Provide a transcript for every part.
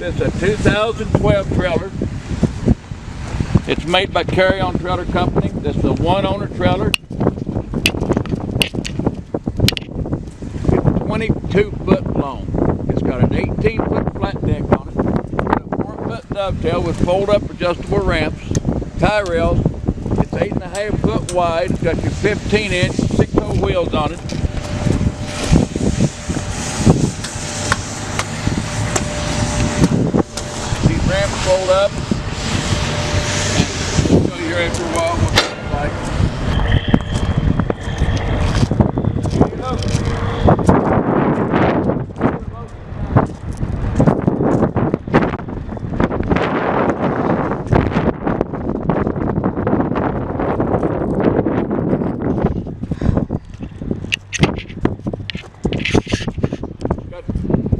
This is a 2012 trailer. It's made by Carry On Trailer Company. This is a one-owner trailer. It's 22 foot long. It's got an 18 foot flat deck on it. A 4 foot dovetail with fold-up adjustable ramps, tie rails. It's 8.5 foot wide. It's got your 15-inch 6-hole wheels on it. These ramps fold up. And show you here after a while what it looks like. Got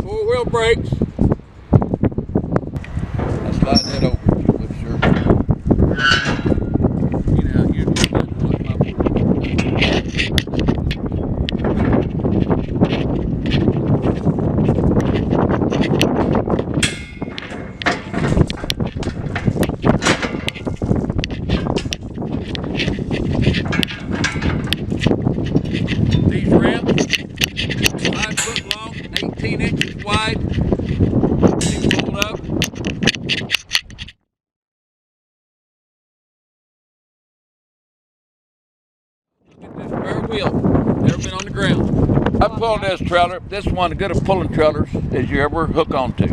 4-wheel brakes. I'll slide that over if you would, sir. Get out here and do that with my board. These ramps, 5 foot long, 18 inches wide. They fold up. Look at this bare wheel. Never been on the ground. I pulled this trailer. This is one of the good pulling trailers as you ever hook onto.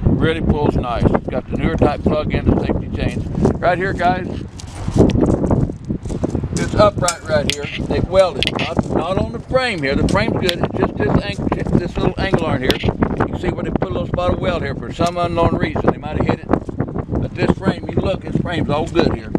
Really pulls nice. It's got the newer type plug-in and safety chains. Right here, guys. This upright right here, they've welded. Not on the frame here. The frame's good. It's just this little angle on here. You can see where they put a little spot of weld here for some unknown reason. They might have hit it. But this frame, you look, this frame's all good here.